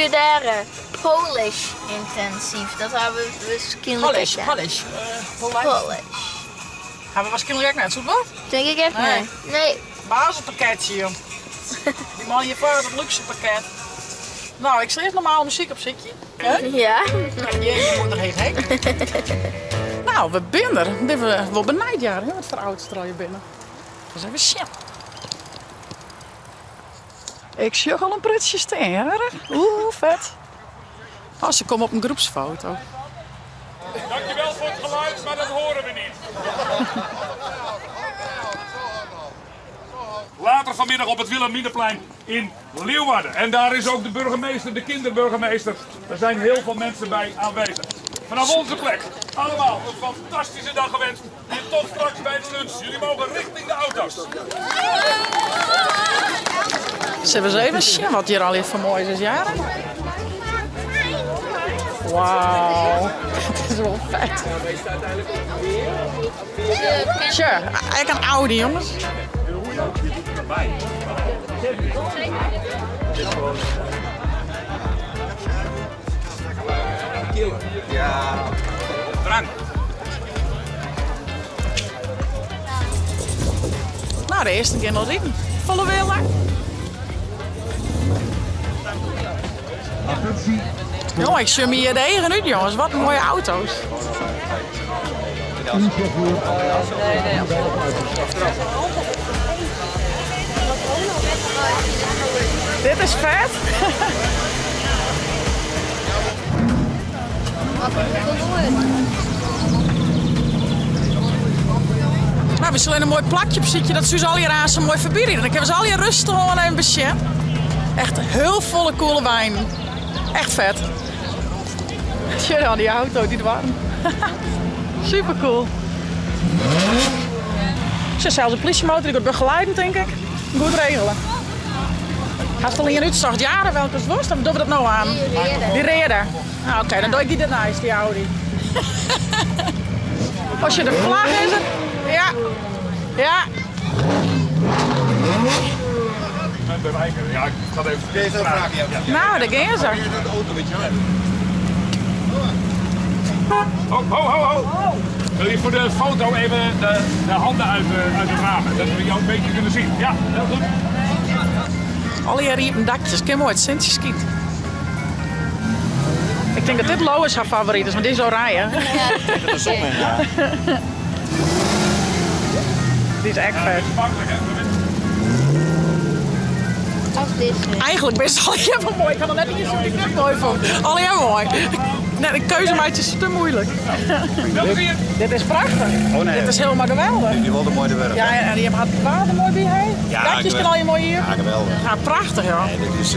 studeren Polish intensief. Dat hebben we waarschijnlijk Polish. Polish. Hebben we waarschijnlijk net zo wat? Denk ik even Nee. Nee. Basispakketje, joh. Die man hier voor het luxe pakket. Nou, ik schreef normaal muziek op zitje. Ja. Jezus, moet er heen. Nou, we binnen er. Dit we wel benijd jaar. Wat voor oud strooien binnen. Dat is even shit. Ik zie al een prutje steen, hè? Oeh, vet. Oh, ze komen op een groepsfoto. Dankjewel voor het geluid, maar dat horen we niet. Later vanmiddag op het Wilhelminaplein in Leeuwarden. En daar is ook de burgemeester, de kinderburgemeester. Er zijn heel veel mensen bij aanwezig. Vanaf onze plek, allemaal een fantastische dag gewenst. En tot straks bij de lunch. Jullie mogen richting de auto's. Zullen we eens even zien wat hier al hier voor moois is, jaren? Wauw, dat is wel vet. Tja, eigenlijk een Audi, jongens. Drank. Nou, de eerste keer nog zien. Volle weer lang. Jongen, ik zie me hier de eigen uit, jongens. Wat mooie auto's. Dit is vet. Nou, we zullen een mooi plakje op zitten dat ze al hier aan zo mooi verbieden. Dan kunnen ze al hier rustig gewoon even bezien. Echt heel volle coole wijn. Echt vet. Tja, dan die auto, die warm. Super cool. Ze is zelfs een politiemotor, die wordt begeleidend, denk ik. Goed regelen. Als het al hier uitzag, jaren welke het was, dan doen we dat nou aan. Die reden. Ah, oké, dan doe ik die daarnaast, die Audi. Als je de vlag is, ja. Ja. Ja, ik ga het even vragen. Nou, daar gaan ze. Ho. Wil je voor de foto even de handen uit het ramen? Dat we jou een beetje kunnen zien. Ja, heel goed. Alle hier riepen dakjes, ken mooi het Sintje skiet. Ik denk dat dit Lois haar favoriet is, want die is oranje. De zon in, ja. Die is echt vet. Makkelijk, hè? Als deze. Eigenlijk best al helemaal mooi. Ik kan er net niet zo die ik mooi vond. Al heel mooi. Net een keuzemaatje is te moeilijk. Dit is prachtig. Oh nee. Dit is helemaal geweldig. Die wilde mooi de werk. Ja, en je hebt het water mooi bij hij. Ja, Dakjes kan al je mooi hier. Ja, geweldig. Ja, prachtig joh. Nee, dit is,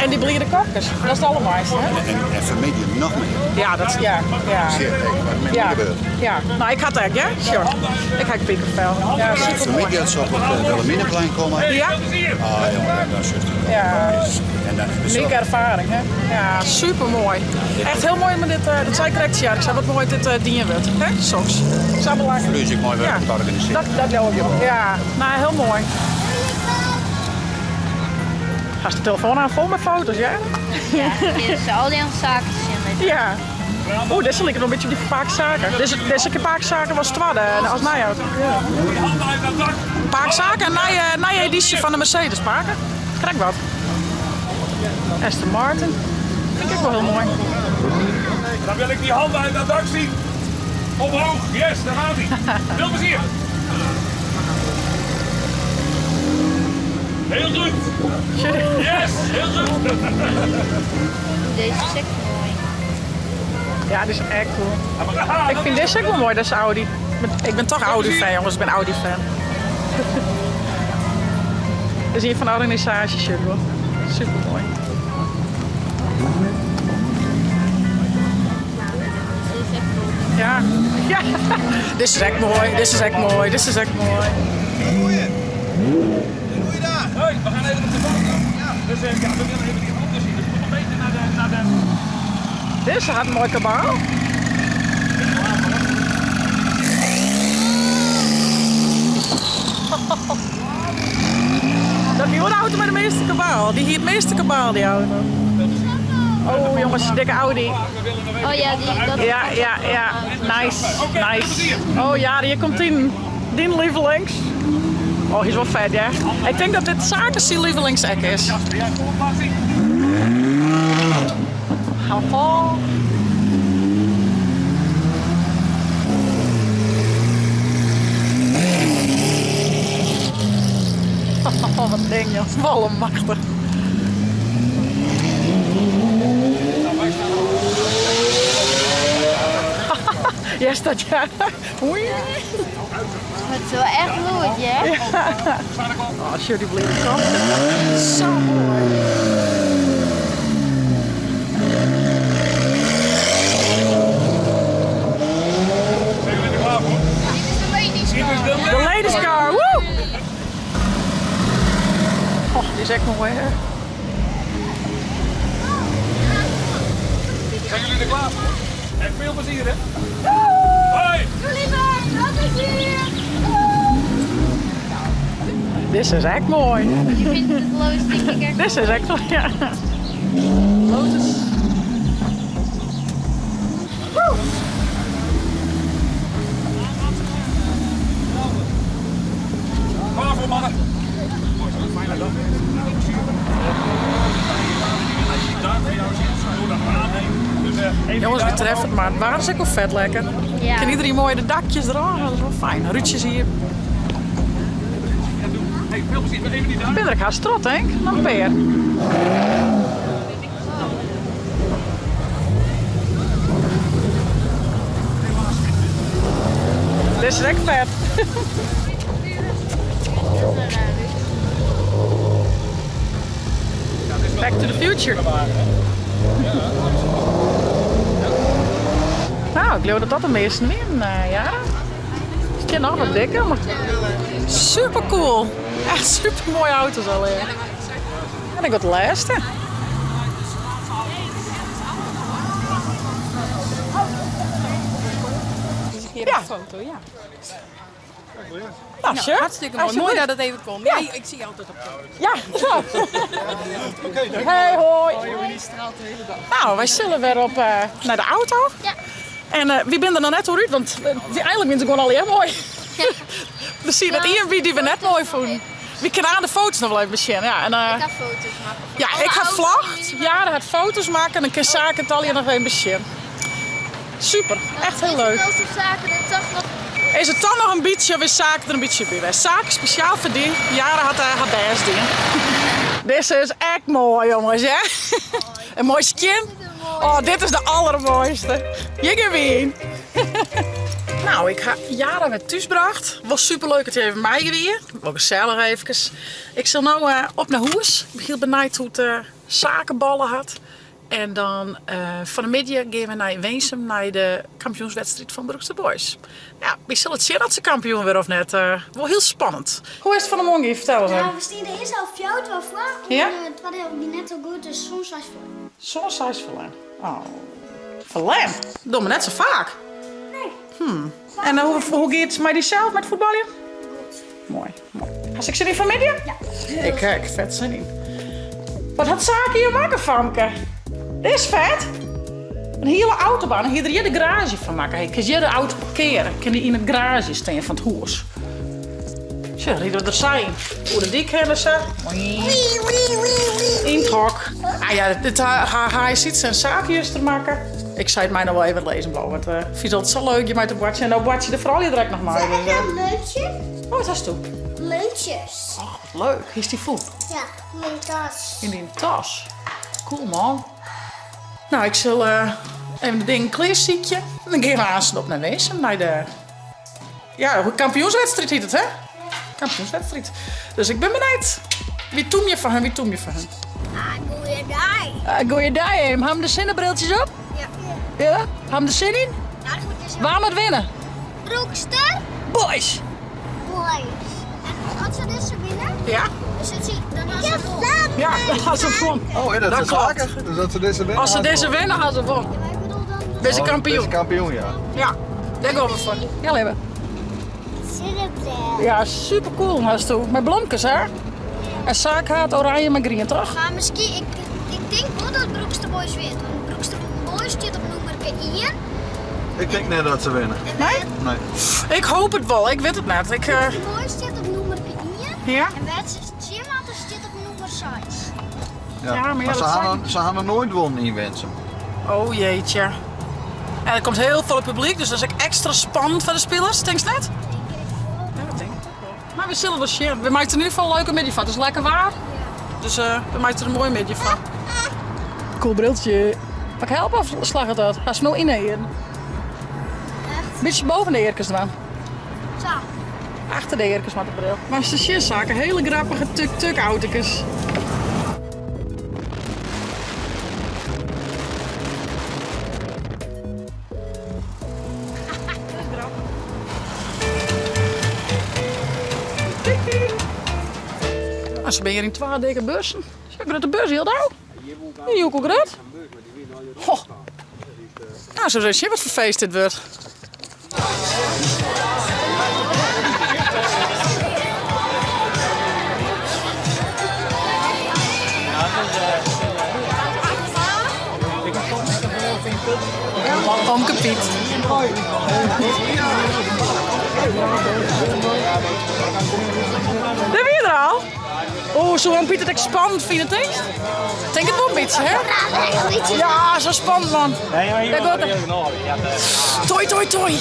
En die blierde kokkers. Dat is het allermooiste. Hè? en familie nog meer. Ja, dat is ja. Zeer tegen wat met Ja, me gebeurt. ja. Nou, ik had het ja? Sure. Ik had piekenvel. Ja, super Familie mooi. dat ze op het Wilhelminaplein komen. Ja? Ah jongen, dat is het. Ja. En dan is Unieke ervaring, hè? Ja, super mooi. Echt heel mooi met dit, dat zei ik direct, ja. Ik zei wat mooi dit dienen wordt. Hè? Soms. Ik zou belangrijk. Vlees mooi werk te organiseren. Dat wil ik ook. Ja, nou heel mooi. Ga je de telefoon aan vol met foto's, ja? Ja, dit is al die zaken in. Ja. Oeh, dit is lekker nog een beetje op die paakzaken. Deze paakzaken was twadde als nijauto. Ja. Handen uit dat dak. Paakzaken en nij editie van de Mercedes paken. Krijg wat. Aston Martin. Vind ik ook wel heel mooi. Dan wil ik die handen uit dat dak zien. Omhoog. Yes, daar gaat hij. Veel plezier. Heel goed. Yes, heel goed. Deze is echt mooi. Ja, dit is echt cool. Ik vind deze ook wel mooi, dat is Audi. Ik ben toch Audi-fan, jongens. Ik ben Audi-fan. Dit is hier van de organisatie, hoor. Super mooi. Ja. Ja. Dit is echt mooi, dit is echt mooi, dit is echt mooi. Hoi, we gaan even op de foto. Ja, dus ja, we willen even die handen zien. Dus kom een beetje naar de... Dit had een mooi kabaal. Dat is die auto met de meeste kabaal. Die hier het meeste kabaal, die auto. Oh jongens, dikke Audi. Oh ja, dat Ja. Nice. Oh ja, hier komt die lievelings. Oh, hij is wel vet, ja. Ik denk dat dit zakens die lievelingseck is. Jasper, jij voorplaats zien? Haha. Oh, wat ding, joh. Wallenmachtig. Ja, staat ja. Oei. Het is wel echt goed, hè? Oh, alsjeblieft. Zo mooi. Zijn jullie er klaar voor? De Ladies car, woe! Oh, die is echt mooi, hè? Zijn jullie er klaar voor? En veel plezier, hè? Hoi! Dit is echt mooi. Je vindt het Lotus denk ik echt Dit is echt mooi, ja. Lotus. Klaar voor, mannen? Fijne dag. Jongens, wie treft het maar. Het waren ze ook wel vet lekker. Ja. En iedereen mooi de dakjes eraan. Dat is wel fijn. Ruutjes hier. Hey, veel plezier. Even die daar. Ik ben er haast trot, denk ik. Nog een peer. Dit is echt vet. Back to the future. Nou, ik geloof dat dat de meeste in, ja. Het is nog wat dikker, maar super cool. Echt super mooie auto's alweer. En ik wat de laatste. Ja. Een foto, ja. Nou, sure. Hartstikke mooi. Mooi dat het even kon. Ja, ik zie je altijd op foto. Ja, zo. Hey, hoi. Die straalt de hele dag. Nou, wij zullen weer op naar de auto. Ja. En wie ben er nou net hoor uit? Want eigenlijk vind ik gewoon al heel mooi. Dus zie je dat IMB die we net mooi vonden. Wie kan aan de foto's nog wel even beginnen. Ja, en, Ik ga foto's maken. ja, ik ga vlogd. Ja, dan gaat foto's maken en dan kan Zaken het al hier nog even beginnen. Super, echt heel leuk. Als de zaken er toch nog... Is het dan nog een beetje, of is Zaken er een beetje bij? Zaken speciaal voor die. Jaren had hij haar best in. Dit is echt mooi, jongens, hè? Een mooi skin. Oh, dit is de allermooiste. Jiggerwien. Nou, ik ga Jaren met thuis gebracht. Was superleuk dat je even mij weer. Wel gezellig even. Ik zal nou op naar huis. Ik begin benijd hoe het zakenballen had. En dan van de middag gaan we naar Weensum, naar de kampioenswedstrijd van Broekster Boys. Ja, wie zal het zien dat ze kampioen weer of net? Wel heel spannend. Hoe is het van de morgen? Vertel eens. Ja, we steden eerst al fout wel voor. Ja? Het was net zo goed, dus soms was het voor. Zo'n size verlen. Oh. Verlen? Dat doen we net zo vaak. Nee. En hoe gaat het met jezelf met voetballen? Mooi. Als ik zin in vanmiddag? Ja. Ik kijk, vet zin in. Wat had Zaken hier maken, Famke? Dit is vet. Een hele autobaan. Hier de garage van maken. Hey, kun je de auto parkeren? Kun je in het garage staan van het huis? Zeg, die er zijn. Hoe de dik hebben ze. In het hok. Ah ja, dit hij zit zijn zaakjes te maken. Ik zei het mij nog wel even lezen, blauw. Want ik vind het altijd zo leuk je met de bordje. En dan bordje de vooral je direct nog maar. Dus, Een muntje? oh, wat is dat? Muntjes. Oh, wat leuk. Is die vol? Ja, mijn tas. In die tas. Cool, man. Nou, ik zal even de ding kleerziekje. En dan gaan we aanstaan op naar Weesum. Naar de... Ja, kampioenswedstrijd heet het, hè? Kampioenswedstrijd. Dus ik ben benieuwd. Wie toem je van hen? Wie toem je van hen? Goeie dag. Goeie dag, hem. Hebben de zinnenbriltjes op? Ja. Ja? Hebben de zin in? Eigenlijk is het Waar moet winnen? Broekster Boys! Boys. En als ze dus winnen, Ja? dan zit ze dan als ze vol. Ja, dat gaat ze van. Oh, en dat, Dat is klopt. vaker. Dus dat ze deze winnen. Als ze deze winnen, gaan ze van. Maar ik bedoel dan Deze Deze kampioen. kampioen, ja. Ja, daar gaan we voor. Ja, leven. Cinderblad. Ja, super cool, hast u. Met blomkes, hè? En zaak had oranje met groen, toch? Maar misschien, ik Ik denk wel dat Broekster Boys wint. Want Broekster Boys zit op nummer 1. Ik denk net dat ze winnen. Nee? Nee. Ik hoop het wel, ik weet het net. Broekster Boys zit op nummer 1. Ja? En Wedstrijd zit op nummer 6. Ja. Ja, maar ja, ze dat hadden er nooit gewonnen in Wensum. Oh jeetje. En er komt heel veel publiek, dus dat is ook extra spannend voor de spelers, denk je net? Ja, dat denk ik ook wel. Maar we zullen wel zien. We maken er in ieder geval een leuke middag van. Het is lekker waar. Dus we maken er een mooi middag van. Cool briltje. Mag ik helpen of slag het uit? Ga snel in hier. Echt? Beetje boven de eerkens dan. Zo. Achter de eerkens met de bril. Maar het is een zaken. Hele grappige tuk-tuk auto's. Ze ben hier in 2 dikke bussen. Zeg maar dat de bus heel nou? Die ook gret. Goh. Nou, zo zeg je wat voor feest dit wordt. Omke Piet. Daar ben je er al? Oh, zo een Piet het echt spannend vind je het? Denk het wel een beetje, hè? Ja, zo spannend man. Daar gaat het. Toi, toi, toi.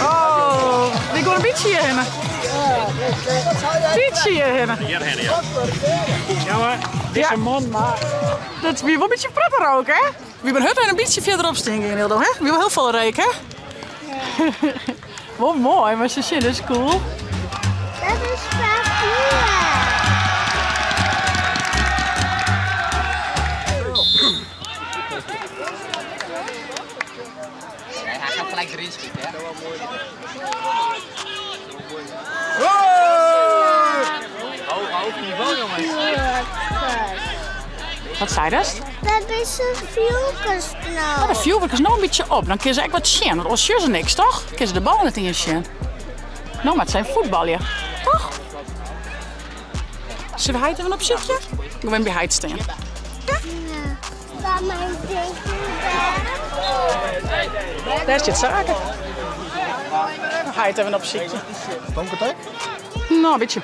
Oh, wie gaat een beetje hierheen? Beetje hierheen. Hierheen, ja. Ja, maar dit is een man, maar... Dat is weer wel een beetje prettig ook, hè? We hebben het een beetje verderop stinken in Hildo, hè? We hebben heel veel reek, hè? Wat mooi, maar ze zin is cool. Dat is papier. Hij gaat gelijk erin schieten, hè? Hoog niveau, jongens. Wat zei dat? Dat is een vuurkastnaal. De vuurwerk is nog een beetje op. Dan kun je echt wat zien. Want als je ze niks, toch? Kun je de bal niet in zien. Nou, maar het zijn voetballen, toch? Zullen we even op zitten? Ik ben bij het staan. Ja. Laat mij denken daar. Daar zit zaken. Ga je het even op zitten. Tonkertek? Nou, een beetje.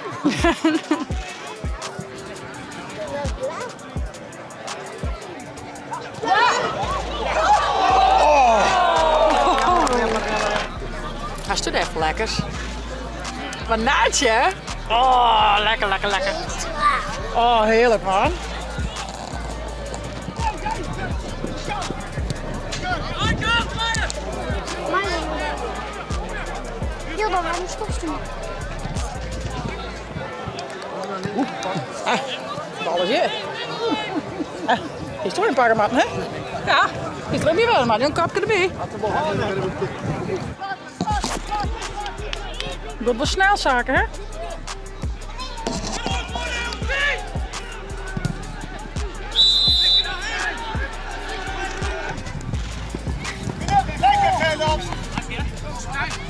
Hij doet even lekkers. Wat naadje, hè? Oh, lekker, lekker, lekker. Oh, heerlijk, man. Heel dan aan de stopstoel. Alles hier. Is toch een paar maat, hè? Ja, is er ook weer wel, man. Een kapje erbij. Dat was snel zaken, hè?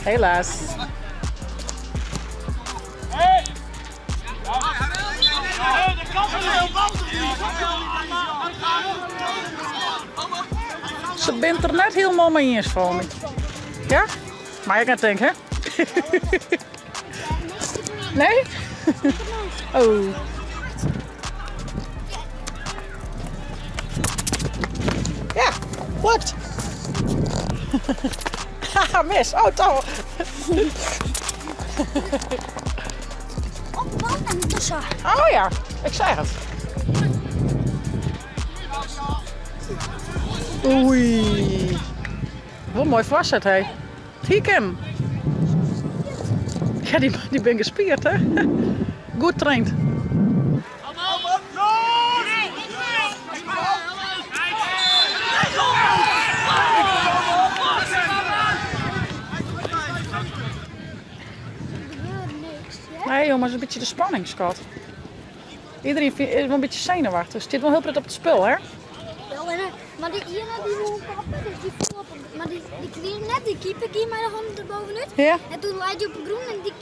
Helaas. Ze bent er net helemaal mee eens voor me. Ja? Maar je kan denken, hè? Nee? Oh. Ja, lukt. Haha, mis. Oh, toch. Op bal en tussen. Oh ja, ik zeg het. Oei. Wat mooi vastzet, hé. Zie ik hem. Ja, die ben gespierd, hè. Goed traind. Nee jongens, het is een beetje de spanning, schat. Iedereen is wel een beetje zenuwachtig. Dus het zit wel heel prettig op het spel, hè? Wel, maar die ene die wil kappen, dus die voelt op maar die kreeg net, die keeper ging mij de hand erbovenuit. Ja? En toen leidde hij op de groen en die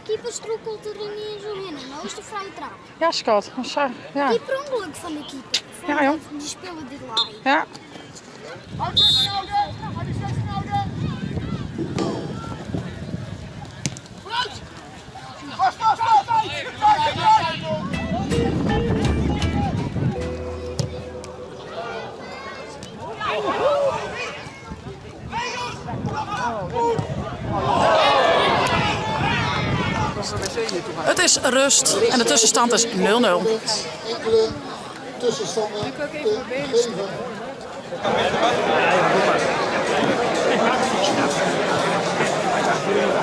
keeper strokkelt er niet zo in. En nou is de vrije trap. Ja, schat. Ja. Die prongeluk van de keeper. Ja, joh. Die speelde dit laai. Ja. Het is rust en de tussenstand is 0-0. Enkele tussenstanden geven.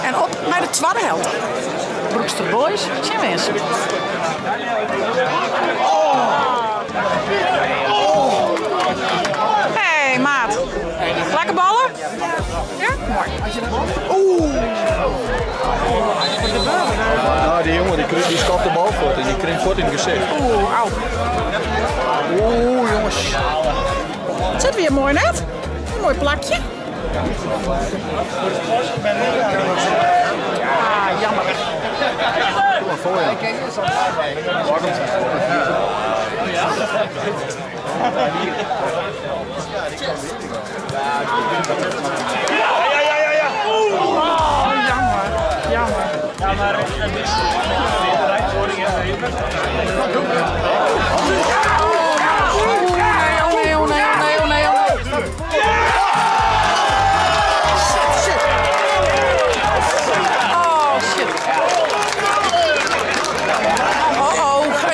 En op naar de tweede helft. Broekster Boys, zien we eens. Hey maat. Lekker ballen? Ja? Mooi. Nou, die jongen die skapt de bal voort en die krimpt voort in het gezicht. Auw. Jongens. Het zit weer mooi net. Een mooi plakje. Ah, jammer. Kom maar voor je.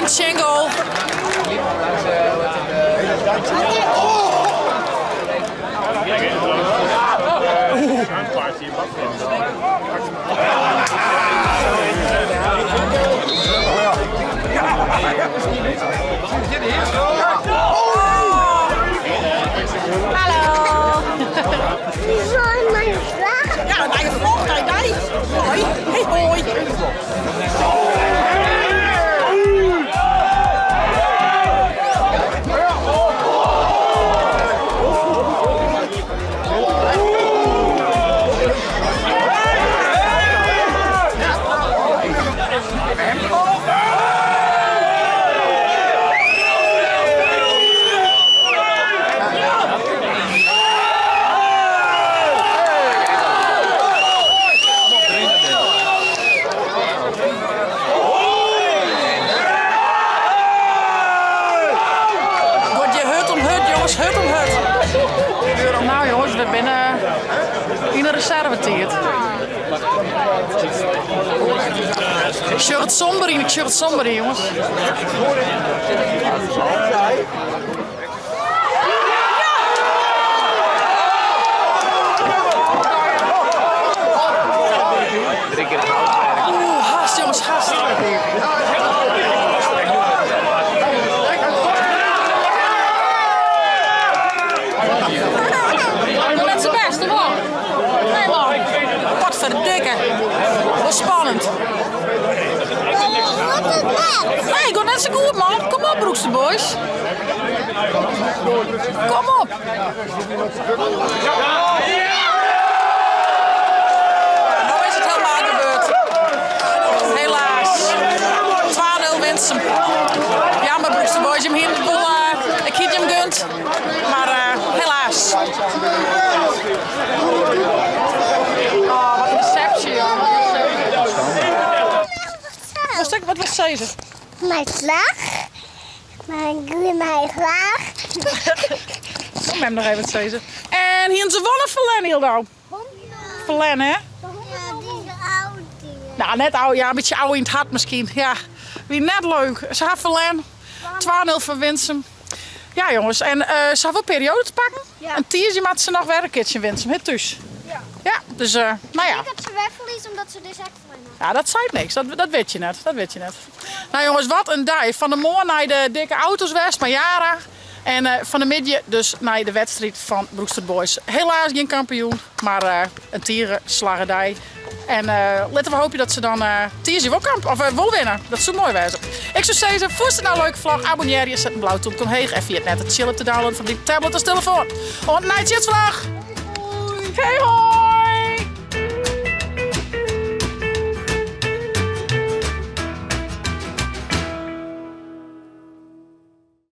Single. Ja, naar je vlog, naar je. Hoi. Hey, hoi. Nou jongens, we binnen in een reservetiert. Ik shirt het somber in, jongens. Haast jongens, haast. Wat verdikken. Wat spannend. Nee, gaat net zo goed man. Kom op Broekster Boys. Kom op. Nou is het helemaal gebeurd. Helaas. 2-0 wint ze. Jammer Broekster Boys. Je hem hier ik heb hem gunt. Maar helaas. Oh, wat een deceptie, joh. Wat was deze? Mijn slag. Mijn slag. Kom hem nog even het deze. En hier ze wonnen Verlen, Hildo. Verlen, hè? Ja, die is oud. Nou, net oud. Ja, een beetje oud in het hart misschien. Ja, wie net leuk. Ze had Verlen. 2-0 voor Winsum. Ja, jongens. En ze had wel periode te pakken. Ja. En Tiesje maakt ze nog weer een keertje Winsum. Het dus. Ja. Ja, dus nou ja. Ik heb ze weg verliezen omdat ze dus echt verliezen. Ja, dat zei niks. Dat weet je net. Dat weet je net. Nou jongens, wat een dag. Van de morgen naar de dikke auto's west, maar Jara. En van de middag dus naar de wedstrijd van Broekster Boys. Helaas geen kampioen, maar een tierenslagerij. En laten we hopen dat ze dan Tiersje wel winnen. Dat zou mooi wezen. Ik zou zeggen, voest het nou een leuke vlog, abonneer je, zet een blauw toon, kom heen en via het net het chillen te downloaden van die tablet als telefoon. En een night vlog. Hey ho!